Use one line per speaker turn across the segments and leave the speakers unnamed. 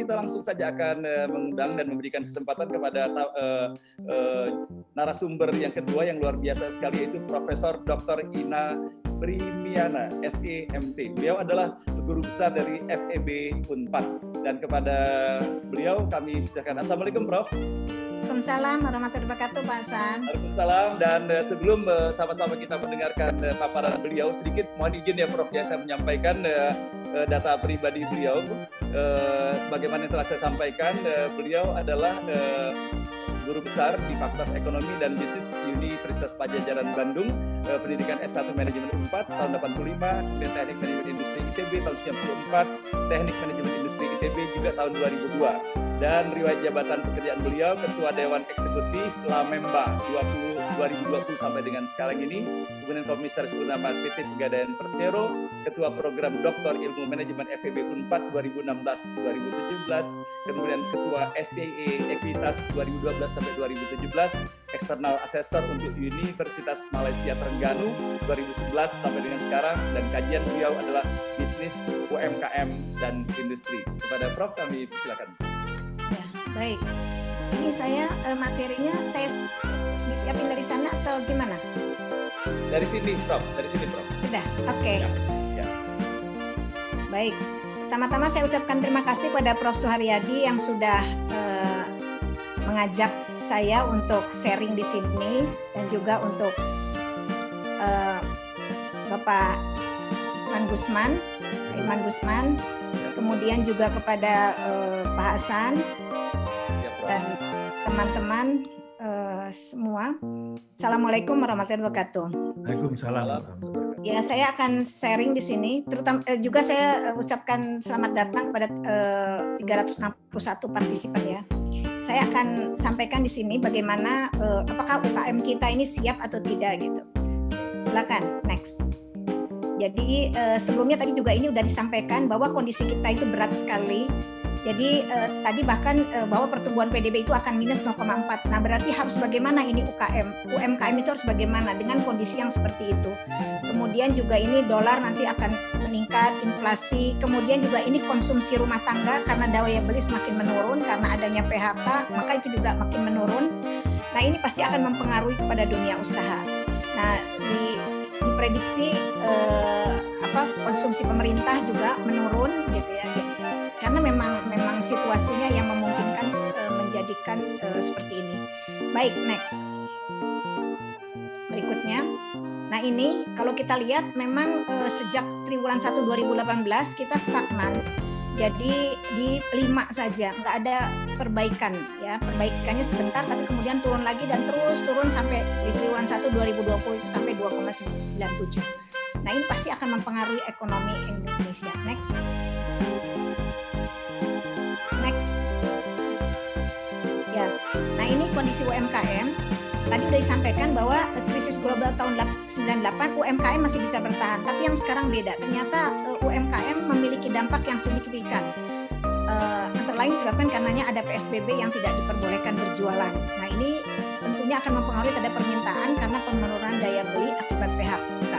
kita langsung saja akan mengundang dan memberikan kesempatan kepada narasumber yang kedua yang luar biasa sekali, yaitu Profesor Dr. Ina Primiana, SEMT. Beliau adalah guru besar dari FEB Unpad. Dan kepada beliau kami persilakan. Assalamualaikum, Prof.
Waalaikumsalam warahmatullahi wabarakatuh, Pak Hasan.
Waalaikumsalam. Dan sebelum sama-sama kita mendengarkan paparan beliau, sedikit mohon izin ya Prof, ya saya menyampaikan data pribadi beliau. Sebagaimana yang telah saya sampaikan, beliau adalah guru besar di Fakultas Ekonomi dan Bisnis Universitas Padjadjaran Bandung, pendidikan S1 Manajemen Unpad tahun 85, kemudian Teknik Manajemen Industri ITB tahun 94, Teknik Manajemen Industri ITB juga tahun 2002. Dan riwayat jabatan pekerjaan beliau Ketua Dewan Eksekutif Lamemba 2020 sampai dengan sekarang ini, kemudian Komisaris Utama PT Pegadaian Persero, Ketua Program Doktor Ilmu Manajemen FEB Unpad 2016-2017, kemudian Ketua STIE Ekuitas 2012 sampai 2017, External Assessor untuk Universitas Malaysia Terengganu 2011 sampai dengan sekarang, dan kajian beliau adalah bisnis, UMKM, dan industri. Kepada Prof kami persilakan.
Baik, ini saya materinya saya disiapin dari sana atau gimana?
Dari sini, Prof.
Sudah, oke.
Ya.
Baik, pertama-tama saya ucapkan terima kasih kepada Prof. Suharyadi yang sudah mengajak saya untuk sharing di sini, dan juga untuk Bapak Irman Gusman, kemudian juga kepada Pak Hasan, dan teman-teman semua. Assalamualaikum warahmatullahi wabarakatuh.
Waalaikumsalam.
Ya, saya akan sharing di sini. Terutama juga saya ucapkan selamat datang kepada 361 partisipan ya. Saya akan sampaikan di sini bagaimana apakah UKM kita ini siap atau tidak gitu. Silakan, next. Jadi sebelumnya tadi juga ini sudah disampaikan bahwa kondisi kita itu berat sekali. Jadi tadi bahkan bahwa pertumbuhan PDB itu akan minus 0,4. Nah, berarti harus bagaimana ini UMKM itu harus bagaimana dengan kondisi yang seperti itu. Kemudian juga ini dolar nanti akan meningkat, inflasi. Kemudian juga ini konsumsi rumah tangga karena daya beli semakin menurun karena adanya PHK, maka itu juga makin menurun. Nah, ini pasti akan mempengaruhi kepada dunia usaha. Nah, diprediksi konsumsi pemerintah juga menurun gitu ya. Karena memang situasinya yang memungkinkan menjadikan seperti ini. Baik, next. Berikutnya. Nah, ini kalau kita lihat memang sejak triwulan 1 2018 kita stagnan. Jadi di 5 saja, nggak ada perbaikan ya. Perbaikannya sebentar tapi kemudian turun lagi dan terus turun sampai di triwulan 1 2020 itu sampai 2,97. Nah, ini pasti akan mempengaruhi ekonomi Indonesia. Next. Ya, nah ini kondisi UMKM. Tadi sudah disampaikan bahwa krisis global tahun 98 UMKM masih bisa bertahan, tapi yang sekarang beda. Ternyata UMKM memiliki dampak yang signifikan. Antara lain disebabkan karenanya ada PSBB yang tidak diperbolehkan berjualan. Nah, ini tentunya akan mempengaruhi terhadap permintaan karena penurunan daya beli akibat PHK.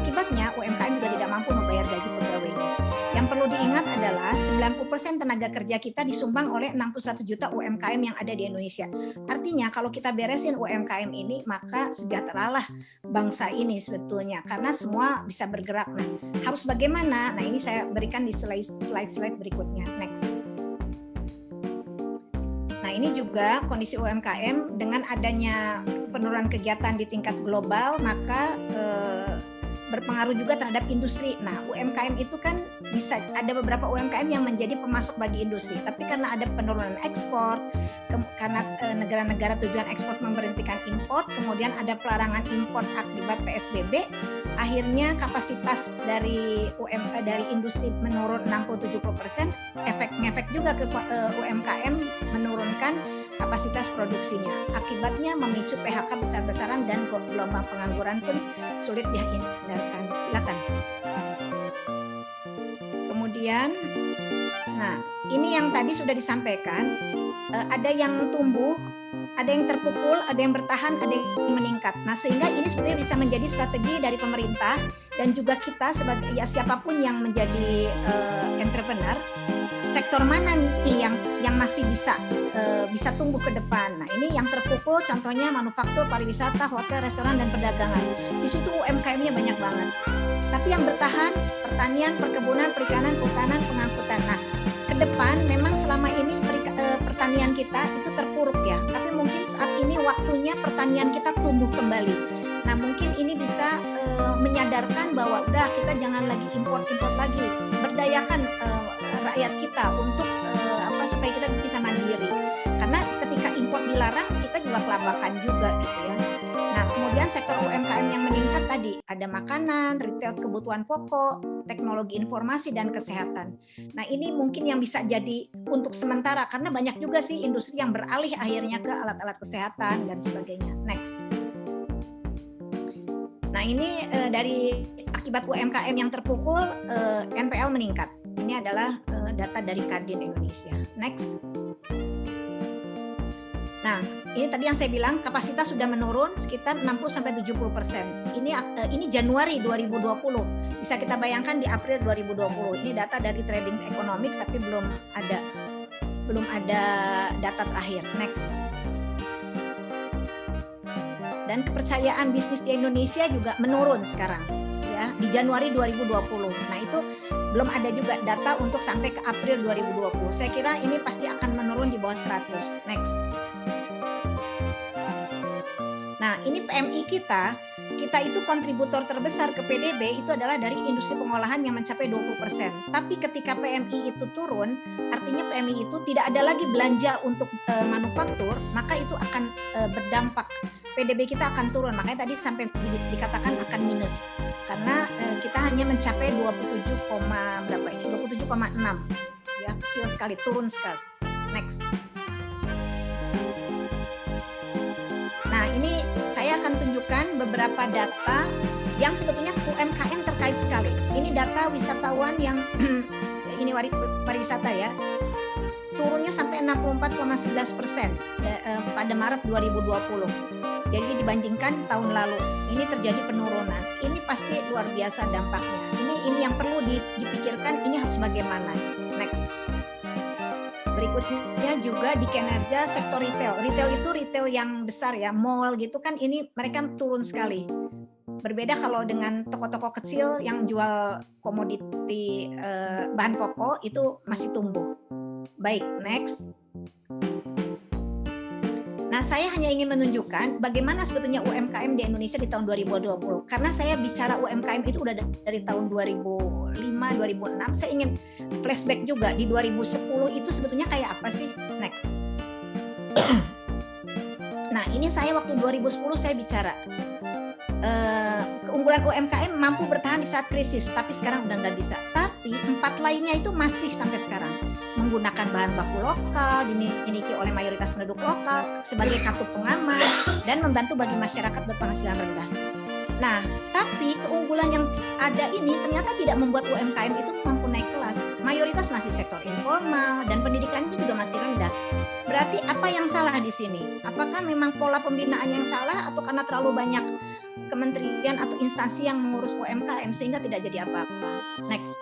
Akibatnya UMKM juga tidak mampu membayar gaji pegawainya. Yang perlu diingat adalah 90% tenaga kerja kita disumbang oleh 61 juta UMKM yang ada di Indonesia. Artinya kalau kita beresin UMKM ini, maka sejahteralah bangsa ini sebetulnya, karena semua bisa bergerak. Nah, harus bagaimana? Nah, ini saya berikan di slide berikutnya. Next. Nah, ini juga kondisi UMKM dengan adanya penurunan kegiatan di tingkat global, maka berpengaruh juga terhadap industri. Nah, UMKM itu kan bisa ada beberapa UMKM yang menjadi pemasok bagi industri, tapi karena ada penurunan ekspor, karena negara-negara tujuan ekspor memberhentikan impor, kemudian ada pelarangan impor akibat PSBB, akhirnya kapasitas dari industri menurun 60-70%, ngefek juga ke UMKM menurunkan kapasitas produksinya. Akibatnya memicu PHK besar-besaran dan gelombang pengangguran pun sulit dihindarkan. Silakan. Kemudian, nah ini yang tadi sudah disampaikan, ada yang tumbuh, ada yang terpukul, ada yang bertahan, ada yang meningkat. Nah, sehingga ini sebetulnya bisa menjadi strategi dari pemerintah dan juga kita sebagai siapapun yang menjadi entrepreneur. sektor mana nih yang masih bisa tumbuh ke depan. Nah, ini yang terpukul contohnya manufaktur, pariwisata, hotel, restoran, dan perdagangan. Di situ UMKM-nya banyak banget. Tapi yang bertahan pertanian, perkebunan, perikanan, kehutanan, pengangkutan. Nah, ke depan memang selama ini pertanian kita itu terpuruk ya. Tapi mungkin saat ini waktunya pertanian kita tumbuh kembali. Nah, mungkin ini bisa menyadarkan bahwa udah kita jangan lagi import lagi. Berdayakan rakyat kita untuk supaya kita bisa mandiri. Karena ketika impor dilarang, kita juga kelabakan juga gitu ya. Nah, kemudian sektor UMKM yang meningkat tadi ada makanan, retail kebutuhan pokok, teknologi informasi dan kesehatan. Nah, ini mungkin yang bisa jadi untuk sementara karena banyak juga sih industri yang beralih akhirnya ke alat-alat kesehatan dan sebagainya. Next. Nah, ini dari akibat UMKM yang terpukul, NPL meningkat. Ini adalah data dari Kadin Indonesia. Next. Nah, ini tadi yang saya bilang kapasitas sudah menurun sekitar 60-70%. Ini Januari 2020. Bisa kita bayangkan di April 2020. Ini data dari Trading Economics tapi belum ada data terakhir. Next. Dan kepercayaan bisnis di Indonesia juga menurun sekarang ya di Januari 2020. Nah, itu belum ada juga data untuk sampai ke April 2020. Saya kira ini pasti akan menurun di bawah 100. Next. Nah, ini PMI kita itu kontributor terbesar ke PDB itu adalah dari industri pengolahan yang mencapai 20%. Tapi ketika PMI itu turun, artinya PMI itu tidak ada lagi belanja untuk manufaktur, maka itu akan berdampak. PDB kita akan turun, makanya tadi sampai dikatakan akan minus. Karena kita hanya mencapai 27,6 ya, kecil sekali, turun sekali. Next. Nah, ini saya akan tunjukkan beberapa data yang sebetulnya UMKM terkait sekali. Ini data wisatawan yang ini pariwisata ya. Turunnya sampai 64,11% pada Maret 2020. Jadi dibandingkan tahun lalu, ini terjadi penurunan. Ini pasti luar biasa dampaknya. Ini yang perlu dipikirkan, ini harus bagaimana. Next. Berikutnya juga di kinerja sektor retail. Retail itu retail yang besar ya, mall gitu kan, ini mereka turun sekali. Berbeda kalau dengan toko-toko kecil yang jual komoditi bahan pokok itu masih tumbuh. Baik, next. Nah, saya hanya ingin menunjukkan bagaimana sebetulnya UMKM di Indonesia di tahun 2020. Karena saya bicara UMKM itu udah dari tahun 2005, 2006. Saya ingin flashback juga di 2010 itu sebetulnya kayak apa sih? Next. Nah, ini saya waktu 2010 saya bicara. Keunggulan UMKM mampu bertahan di saat krisis, tapi sekarang udah nggak bisa. Tapi 4 lainnya itu masih sampai sekarang menggunakan bahan baku lokal, dimiliki oleh mayoritas penduduk lokal sebagai kartu pengaman dan membantu bagi masyarakat berpenghasilan rendah. Nah, tapi keunggulan yang ada ini ternyata tidak membuat UMKM itu mampu naik kelas. Mayoritas masih sektor informal dan pendidikannya juga masih rendah. Berarti apa yang salah di sini? Apakah memang pola pembinaan yang salah atau karena terlalu banyak kementerian atau instansi yang mengurus UMKM sehingga tidak jadi apa-apa? Next.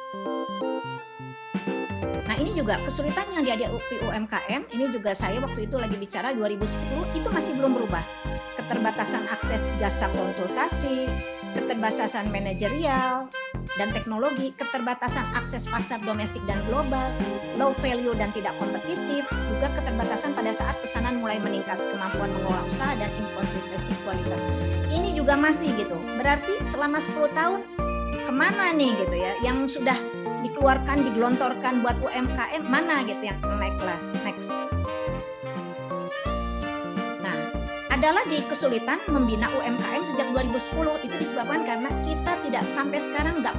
Nah, ini juga kesulitan yang dihadapi UMKM, ini juga saya waktu itu lagi bicara 2010, itu masih belum berubah. Keterbatasan akses jasa konsultasi, keterbatasan manajerial dan teknologi, keterbatasan akses pasar domestik dan global, low value dan tidak kompetitif, juga keterbatasan pada saat pesanan mulai meningkat, kemampuan mengelola usaha dan inkonsistensi kualitas. Ini juga masih gitu, berarti selama 10 tahun kemana nih gitu ya, yang sudah dikeluarkan, digelontorkan buat UMKM, mana gitu yang naik kelas. Next. Nah, ada lagi kesulitan membina UMKM sejak 2010, itu disebabkan karena kita tidak sampai sekarang nggak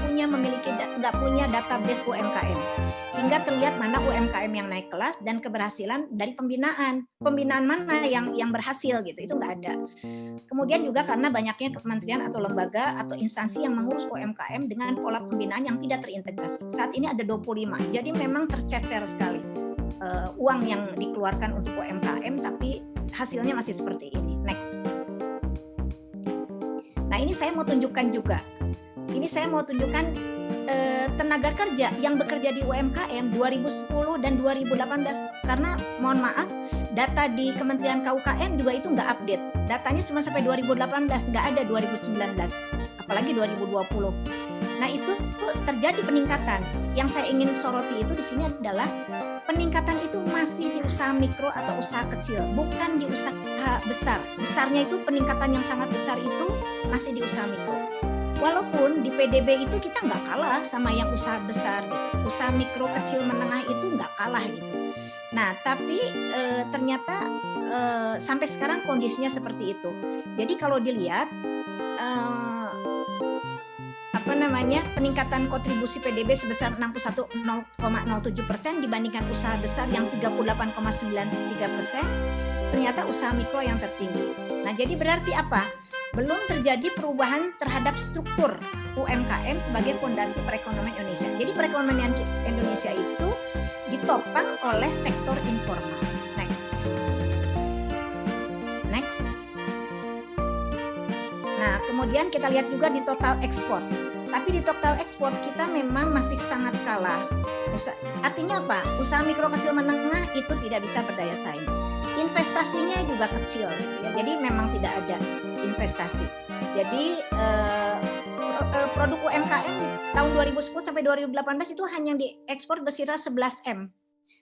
punya database UMKM. Hingga terlihat mana UMKM yang naik kelas dan keberhasilan dari pembinaan. Pembinaan mana yang berhasil gitu, itu nggak ada. Kemudian juga karena banyaknya kementerian atau lembaga atau instansi yang mengurus UMKM dengan pola pembinaan yang tidak terintegrasi. Saat ini ada 25, jadi memang tercecer sekali uang yang dikeluarkan untuk UMKM, tapi hasilnya masih seperti ini. Next. Nah, ini saya mau tunjukkan juga. Ini saya mau tunjukkan tenaga kerja yang bekerja di UMKM 2010 dan 2018, karena mohon maaf data di Kementerian KUKM juga itu nggak update. Datanya cuma sampai 2018, nggak ada 2019, apalagi 2020. Nah itu terjadi peningkatan. Yang saya ingin soroti itu di sini adalah peningkatan itu masih di usaha mikro atau usaha kecil, bukan di usaha besar. Besarnya itu peningkatan yang sangat besar itu masih di usaha mikro. Walaupun di PDB itu kita nggak kalah sama yang usaha besar, gitu. Usaha mikro, kecil, menengah itu nggak kalah gitu. Nah, tapi ternyata sampai sekarang kondisinya seperti itu. Jadi kalau dilihat peningkatan kontribusi PDB sebesar 61,07% dibandingkan usaha besar yang 38,93%, ternyata usaha mikro yang tertinggi. Nah, jadi berarti apa? Belum terjadi perubahan terhadap struktur UMKM sebagai fondasi perekonomian Indonesia. Jadi perekonomian Indonesia itu ditopang oleh sektor informal. Next. Nah, kemudian kita lihat juga di total ekspor. Tapi di total ekspor kita memang masih sangat kalah. Artinya apa? Usaha mikro kecil menengah itu tidak bisa berdaya saing. Investasinya juga kecil, ya. Jadi memang tidak ada investasi. Jadi produk UMKM di tahun 2010 sampai 2018 itu hanya diekspor berkira 11 M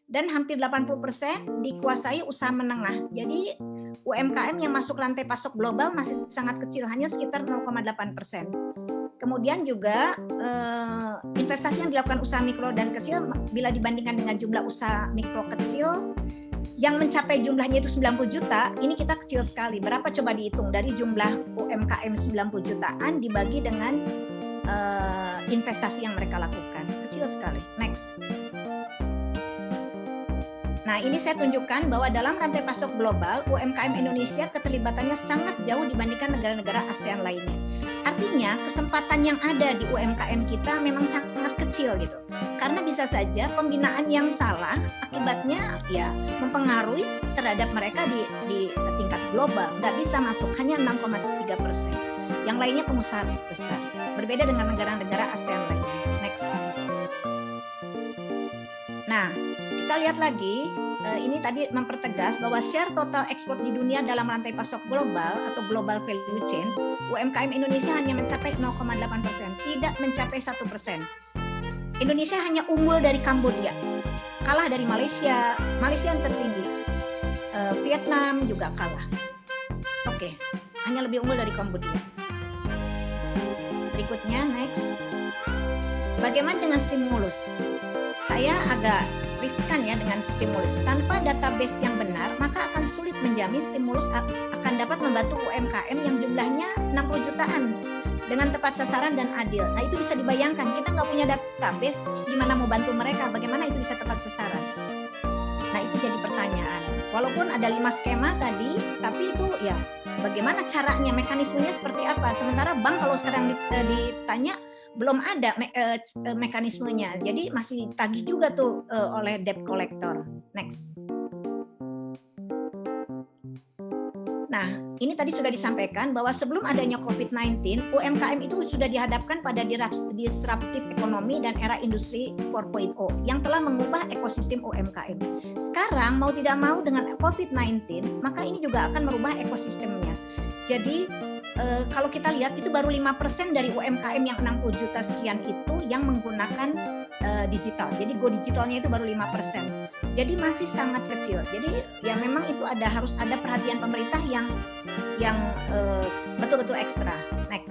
dan hampir 80% dikuasai usaha menengah. Jadi UMKM yang masuk rantai pasok global masih sangat kecil, hanya sekitar 0,8%. Kemudian juga investasi yang dilakukan usaha mikro dan kecil bila dibandingkan dengan jumlah usaha mikro kecil yang mencapai jumlahnya itu 90 juta, ini kita kecil sekali. Berapa coba dihitung dari jumlah UMKM 90 jutaan dibagi dengan investasi yang mereka lakukan. Kecil sekali. Next. Nah, ini saya tunjukkan bahwa dalam rantai pasok global, UMKM Indonesia keterlibatannya sangat jauh dibandingkan negara-negara ASEAN lainnya. Artinya, kesempatan yang ada di UMKM kita memang sangat kecil gitu. Karena bisa saja pembinaan yang salah akibatnya ya mempengaruhi terhadap mereka di tingkat global. Nggak bisa masuk, hanya 6,3%. Yang lainnya pengusaha besar. Berbeda dengan negara-negara ASEAN lainnya. Next. Nah, kita lihat lagi, ini tadi mempertegas bahwa share total ekspor di dunia dalam rantai pasok global atau global value chain, UMKM Indonesia hanya mencapai 0,8%, tidak mencapai 1%. Indonesia hanya unggul dari Kamboja, kalah dari Malaysia, Malaysia yang tertinggi, Vietnam juga kalah. Oke, hanya lebih unggul dari Kamboja. Berikutnya, next. Bagaimana dengan stimulus? Saya agak riskan ya dengan stimulus. Tanpa database yang benar, maka akan sulit menjamin stimulus akan dapat membantu UMKM yang jumlahnya 60 jutaan dengan tepat sasaran dan adil. Nah, itu bisa dibayangkan, kita nggak punya database, terus gimana mau bantu mereka, bagaimana itu bisa tepat sasaran. Nah, itu jadi pertanyaan. Walaupun ada 5 skema tadi, tapi itu ya bagaimana caranya, mekanismenya seperti apa. Sementara bank kalau sekarang ditanya, belum ada mekanismenya, jadi masih ditagih juga tuh oleh debt collector. Next. Nah, ini tadi sudah disampaikan bahwa sebelum adanya COVID-19, UMKM itu sudah dihadapkan pada disruptif ekonomi dan era industri 4.0 yang telah mengubah ekosistem UMKM. Sekarang mau tidak mau dengan COVID-19, maka ini juga akan merubah ekosistemnya. Jadi kalau kita lihat itu baru 5% dari UMKM yang 60 juta sekian itu yang menggunakan digital. Jadi go digitalnya itu baru 5%. Jadi masih sangat kecil. Jadi ya memang itu harus ada perhatian pemerintah yang betul-betul ekstra. Next.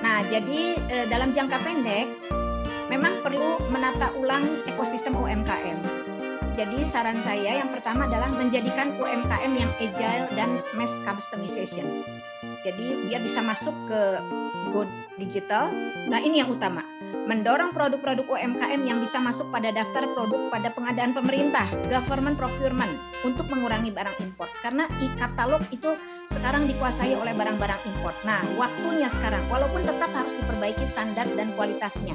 Nah, jadi dalam jangka pendek memang perlu menata ulang ekosistem UMKM. Jadi saran saya yang pertama adalah menjadikan UMKM yang agile dan mass customization. Jadi dia bisa masuk ke go digital. Nah, ini yang utama. Mendorong produk-produk UMKM yang bisa masuk pada daftar produk pada pengadaan pemerintah, government procurement, untuk mengurangi barang impor. Karena e-katalog itu sekarang dikuasai oleh barang-barang impor. Nah, waktunya sekarang, walaupun tetap harus diperbaiki standar dan kualitasnya.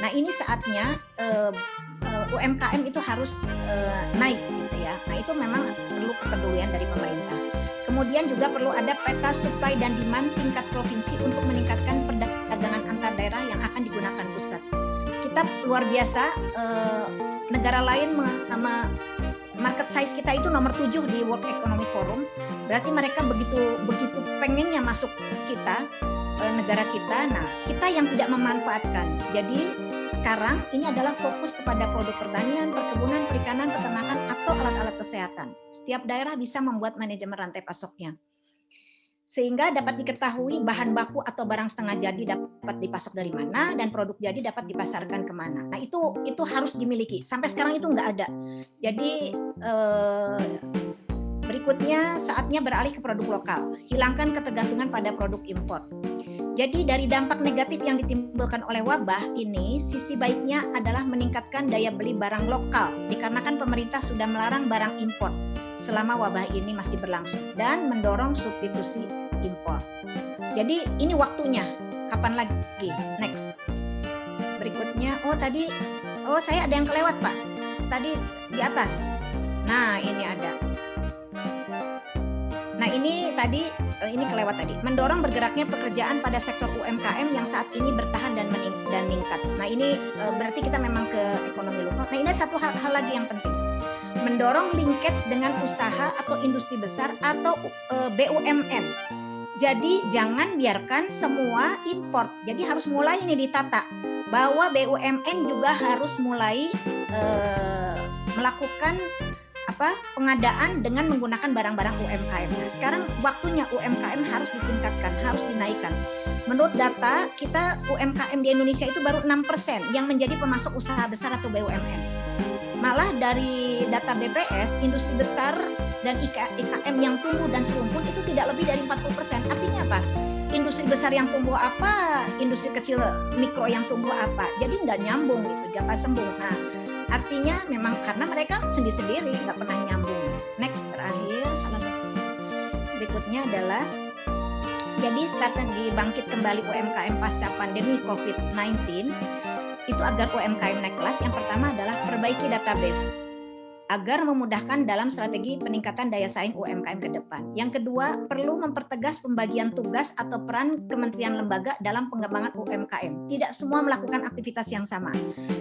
Nah, ini saatnya UMKM itu harus naik gitu ya. Nah, itu memang perlu kepedulian dari pemerintah. Kemudian juga perlu ada peta supply dan demand tingkat provinsi untuk meningkatkan perdagangan antar daerah yang akan digunakan pusat. Kita luar biasa, negara lain market size kita itu nomor 7 di World Economic Forum. Berarti mereka begitu pengennya masuk kita, negara kita. Nah, kita yang tidak memanfaatkan. Jadi sekarang ini adalah fokus kepada produk pertanian, perkebunan, perikanan, peternakan, atau alat-alat kesehatan. Setiap daerah bisa membuat manajemen rantai pasoknya. Sehingga dapat diketahui bahan baku atau barang setengah jadi dapat dipasok dari mana dan produk jadi dapat dipasarkan kemana. Nah itu harus dimiliki. Sampai sekarang itu nggak ada. Jadi berikutnya saatnya beralih ke produk lokal. Hilangkan ketergantungan pada produk impor. Jadi dari dampak negatif yang ditimbulkan oleh wabah ini, sisi baiknya adalah meningkatkan daya beli barang lokal, dikarenakan pemerintah sudah melarang barang impor selama wabah ini masih berlangsung, dan mendorong substitusi impor. Jadi ini waktunya, kapan lagi? Next. Berikutnya, saya ada yang kelewat Pak, tadi di atas. Nah ini ada. Nah ini tadi, ini kelewat tadi. Mendorong bergeraknya pekerjaan pada sektor UMKM yang saat ini bertahan dan meningkat. Nah ini berarti kita memang ke ekonomi lokal. Nah ini satu hal lagi yang penting. Mendorong linkage dengan usaha atau industri besar atau BUMN. Jadi jangan biarkan semua import. Jadi harus mulai ini ditata. Bahwa BUMN juga harus mulai melakukan pengadaan dengan menggunakan barang-barang UMKM. Nah, sekarang waktunya UMKM harus ditingkatkan, harus dinaikkan. Menurut data, kita UMKM di Indonesia itu baru 6% yang menjadi pemasok usaha besar atau BUMN. Malah dari data BPS, industri besar dan IKM yang tumbuh dan serumpun itu tidak lebih dari 40%. Artinya apa? Industri besar yang tumbuh apa? Industri kecil mikro yang tumbuh apa? Jadi nggak nyambung gitu, jangan sembung. Nah, artinya memang karena mereka sendiri-sendiri nggak pernah nyambung. Next, terakhir berikutnya adalah jadi strategi bangkit kembali UMKM pasca pandemi COVID-19 itu agar UMKM naik kelas. Yang pertama adalah perbaiki database agar memudahkan dalam strategi peningkatan daya saing UMKM ke depan. Yang kedua, perlu mempertegas pembagian tugas atau peran kementerian lembaga dalam pengembangan UMKM. Tidak semua melakukan aktivitas yang sama.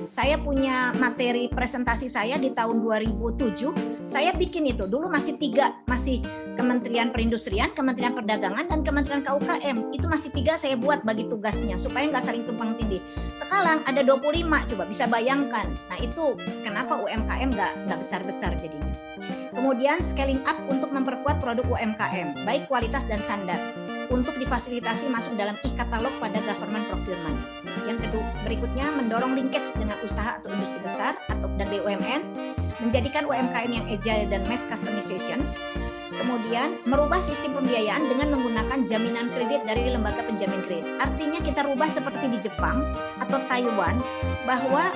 Saya punya materi presentasi saya di tahun 2007, saya bikin itu. Dulu masih 3, masih Kementerian Perindustrian, Kementerian Perdagangan, dan Kementerian KUKM. Itu masih 3 saya buat bagi tugasnya, supaya nggak saling tumpang tindih. Sekarang ada 25, coba bisa bayangkan. Nah itu kenapa UMKM nggak besar-besar jadinya. Kemudian scaling up untuk memperkuat produk UMKM, baik kualitas dan standar, untuk difasilitasi masuk dalam e-katalog pada government procurement. Yang kedua, berikutnya mendorong linkage dengan usaha atau industri besar atau dan BUMN, menjadikan UMKM yang agile dan mass customization. Kemudian merubah sistem pembiayaan dengan menggunakan jaminan kredit dari lembaga penjamin kredit. Artinya kita rubah seperti di Jepang atau Taiwan, bahwa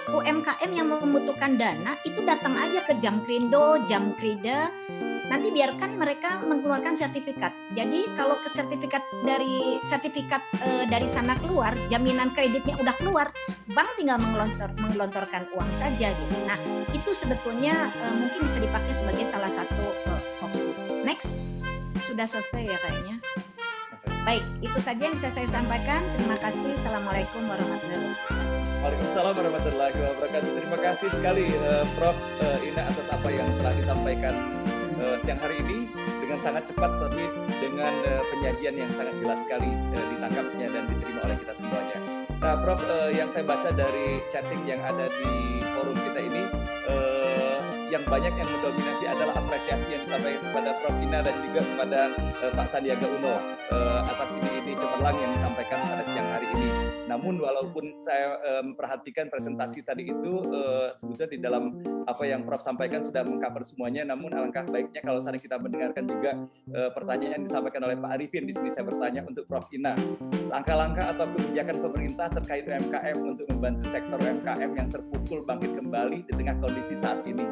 UMKM yang membutuhkan dana itu datang aja ke Jamkrindo, Jamkrida, nanti biarkan mereka mengeluarkan sertifikat. Jadi kalau sertifikat dari sana keluar, jaminan kreditnya udah keluar, bank tinggal menggelontorkan uang saja gitu. Nah, itu sebetulnya mungkin bisa dipakai sebagai salah satu opsi. Next, sudah selesai ya kayaknya. Baik, itu saja yang bisa saya sampaikan. Terima kasih. Assalamualaikum warahmatullahi wabarakatuh.
Waalaikumsalam warahmatullahi wabarakatuh. Terima kasih sekali Prof. Ina atas apa yang telah disampaikan siang hari ini dengan sangat cepat, tapi dengan penyajian yang sangat jelas sekali ditangkapnya dan diterima oleh kita semuanya. Nah, Prof, yang saya baca dari chatting yang ada di forum kita ini, yang banyak yang mendominasi adalah apresiasi yang disampaikan kepada Prof. Ina dan juga kepada Pak Sandiaga Uno atas ide-ide cemerlang yang disampaikan pada siang hari ini. Namun walaupun saya memperhatikan presentasi tadi itu sebetulnya di dalam apa yang Prof sampaikan sudah mengcover semuanya, namun alangkah baiknya kalau saat kita mendengarkan juga pertanyaan yang disampaikan oleh Pak Arifin. Di sini saya bertanya untuk Prof Ina, langkah-langkah atau kebijakan pemerintah terkait UMKM untuk membantu sektor UMKM yang terpukul bangkit kembali di tengah kondisi saat ini.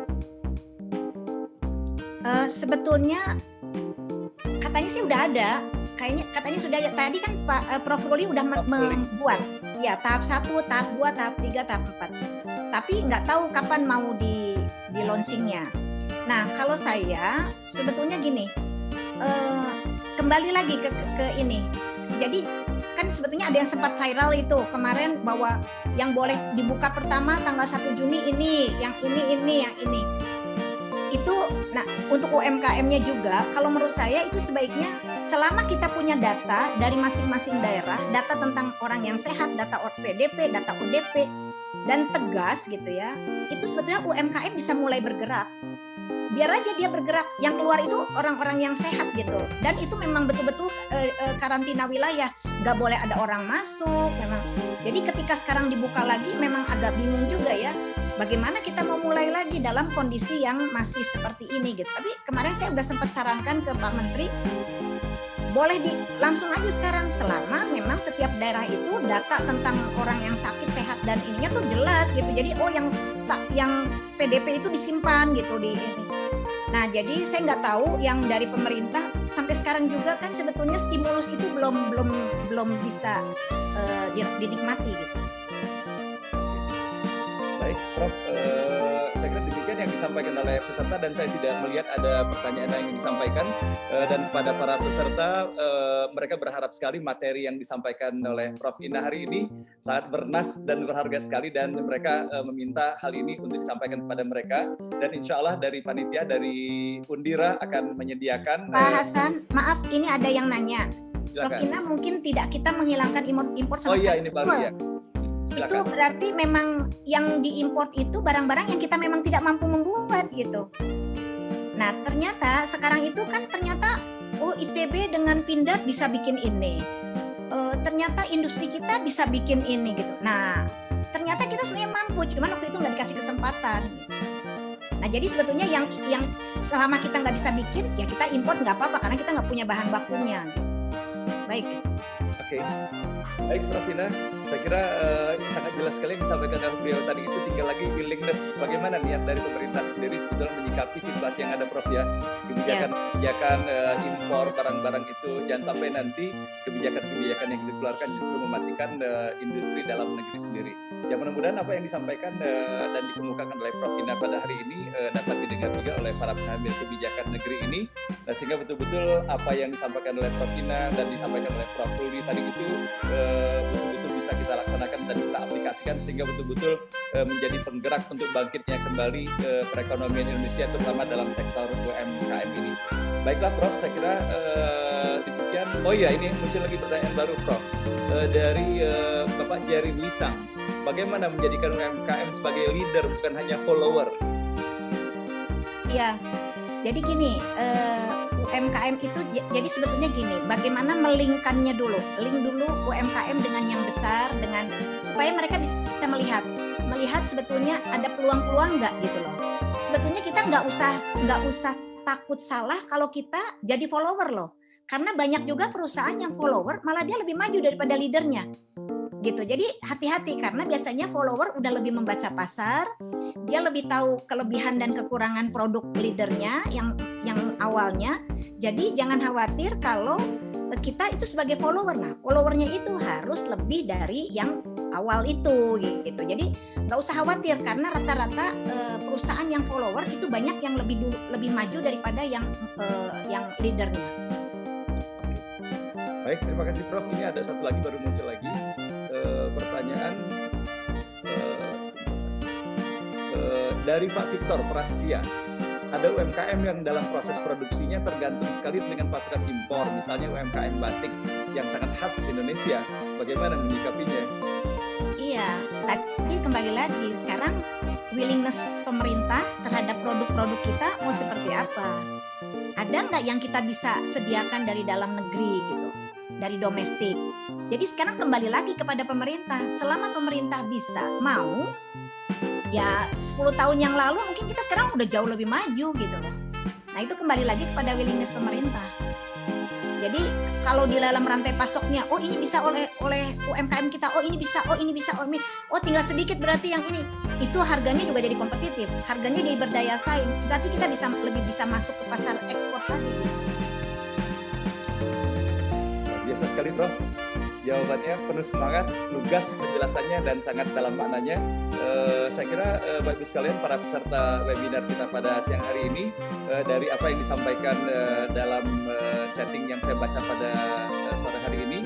Sebetulnya katanya sih udah ada, katanya sudah. Tadi kan Pak Prof Ruli udah membuat ya tahap 1, tahap 2, tahap 3, tahap 4. Tapi nggak tahu kapan mau di launchingnya. Nah, kalau saya sebetulnya gini, kembali lagi ke ini. Jadi kan sebetulnya ada yang sempat viral itu kemarin bahwa yang boleh dibuka pertama tanggal 1 Juni ini, yang ini. Itu nah untuk UMKM-nya juga kalau menurut saya itu sebaiknya selama kita punya data dari masing-masing daerah, data tentang orang yang sehat, data PDP, data ODP dan tegas gitu ya. Itu sebetulnya UMKM bisa mulai bergerak. Biar aja dia bergerak, yang keluar itu orang-orang yang sehat gitu. Dan itu memang betul-betul karantina wilayah, nggak boleh ada orang masuk. Memang. Jadi ketika sekarang dibuka lagi, memang agak bingung juga ya. Bagaimana kita mau mulai lagi dalam kondisi yang masih seperti ini gitu. Tapi kemarin saya udah sempat sarankan ke Pak Menteri, boleh langsung aja sekarang selama memang setiap daerah itu data tentang orang yang sakit sehat dan ininya tuh jelas gitu. Jadi yang PDP itu disimpan gitu di ini. Nah jadi saya nggak tahu yang dari pemerintah sampai sekarang juga kan sebetulnya stimulus itu belum bisa dinikmati gitu.
Baik, Prof. Saya kira demikian yang disampaikan oleh peserta dan saya tidak melihat ada pertanyaan yang disampaikan dan kepada para peserta mereka berharap sekali materi yang disampaikan oleh Prof. Ina hari ini sangat bernas dan berharga sekali dan mereka meminta hal ini untuk disampaikan kepada mereka dan insya Allah dari panitia dari Undira akan menyediakan.
Pak Hasan, maaf ini ada yang nanya.
Silakan.
Prof. Ina mungkin tidak kita menghilangkan impor sama sekali.
Oh iya ini baru ya.
Itu berarti memang yang diimpor itu barang-barang yang kita memang tidak mampu membuat gitu. Nah ternyata sekarang itu kan ternyata ITB dengan Pindad bisa bikin ini. Ternyata industri kita bisa bikin ini gitu. Nah ternyata kita sebenarnya mampu, cuman waktu itu nggak dikasih kesempatan. Nah jadi sebetulnya yang selama kita nggak bisa bikin ya kita impor nggak apa-apa karena kita nggak punya bahan bakunya. Gitu. Baik.
Oke. Baik, Prof. Ina, saya kira sangat jelas sekali yang disampaikan oleh beliau tadi itu tinggal lagi willingness bagaimana niat dari pemerintah sendiri sebetulnya menyikapi situasi yang ada, Prof. Ya. Kebijakan impor barang-barang itu jangan sampai nanti kebijakan-kebijakan yang dikeluarkan justru mematikan industri dalam negeri sendiri. Ya mudah-mudahan apa yang disampaikan dan dikemukakan oleh Prof. Ina pada hari ini dapat didengar juga oleh para pengambil kebijakan negeri ini sehingga betul-betul apa yang disampaikan oleh Prof. Ina dan disampaikan oleh Prof. Rudi tadi itu betul-betul bisa kita laksanakan dan kita aplikasikan sehingga betul-betul menjadi penggerak untuk bangkitnya kembali perekonomian Indonesia terutama dalam sektor UMKM ini. Baiklah Prof, saya kira demikian. Oh iya ini muncul lagi pertanyaan baru Prof dari Bapak Jerry Lisang. Bagaimana menjadikan UMKM sebagai leader bukan hanya follower?
Iya, jadi gini, UMKM itu jadi sebetulnya gini, bagaimana melingkannya dulu, link dulu UMKM dengan yang besar, dengan supaya mereka bisa melihat sebetulnya ada peluang-peluang nggak gitu loh. Sebetulnya kita nggak usah takut salah kalau kita jadi follower loh, karena banyak juga perusahaan yang follower malah dia lebih maju daripada leadernya. Gitu. Jadi hati-hati karena biasanya follower udah lebih membaca pasar, dia lebih tahu kelebihan dan kekurangan produk leadernya yang awalnya. Jadi jangan khawatir kalau kita itu sebagai follower. Nah, followernya itu harus lebih dari yang awal itu gitu. Jadi nggak usah khawatir karena rata-rata perusahaan yang follower itu banyak yang lebih maju daripada yang leadernya.
Baik, terima kasih Prof. Ini ada satu lagi baru muncul lagi. Pertanyaan dari Pak Victor Prastia. Ada UMKM yang dalam proses produksinya tergantung sekali dengan pasokan impor, misalnya UMKM batik yang sangat khas di Indonesia. Bagaimana menyikapinya?
Iya, tadi kembali lagi. Sekarang willingness pemerintah terhadap produk-produk kita mau seperti apa? Ada nggak yang kita bisa sediakan dari dalam negeri gitu, dari domestik? Jadi sekarang kembali lagi kepada pemerintah. Selama pemerintah bisa mau, ya 10 tahun yang lalu mungkin kita sekarang udah jauh lebih maju gitu loh. Nah itu kembali lagi kepada willingness pemerintah. Jadi kalau di dalam rantai pasoknya, oh ini bisa oleh UMKM kita, oh ini bisa, oh tinggal sedikit berarti yang ini. Itu harganya juga jadi kompetitif, harganya jadi berdaya saing. Berarti kita lebih bisa masuk ke pasar ekspor tadi.
Biasa sekali Prof. Jawabannya penuh semangat, lugas penjelasannya dan sangat dalam maknanya. Saya kira Bapak Ibu sekalian para peserta webinar kita pada siang hari ini, dari apa yang disampaikan dalam chatting yang saya baca pada sore hari ini,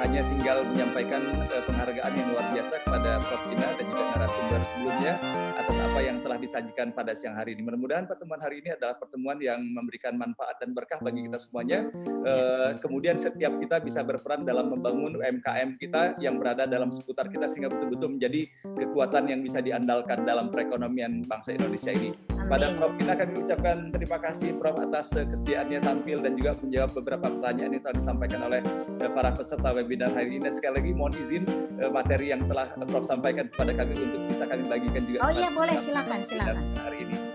hanya tinggal menyampaikan penghargaan yang luar biasa kepada Prof. Ina dan juga narasumber sebelumnya atas apa yang telah disajikan pada siang hari ini. Mudah-mudahan pertemuan hari ini adalah pertemuan yang memberikan manfaat dan berkah bagi kita semuanya. Kemudian setiap kita bisa berperan dalam membangun UMKM kita yang berada dalam seputar kita sehingga betul-betul menjadi kekuatan yang bisa diandalkan dalam perekonomian bangsa Indonesia ini. Pada Prof. Ina kami ucapkan terima kasih Prof atas kesediaannya tampil dan juga menjawab beberapa pertanyaan yang telah disampaikan oleh para peserta webinar hari ini. Dan sekali lagi mohon izin materi yang telah Prof sampaikan kepada kami untuk bisa kami bagikan juga.
Oh iya boleh, silakan.
Hari ini.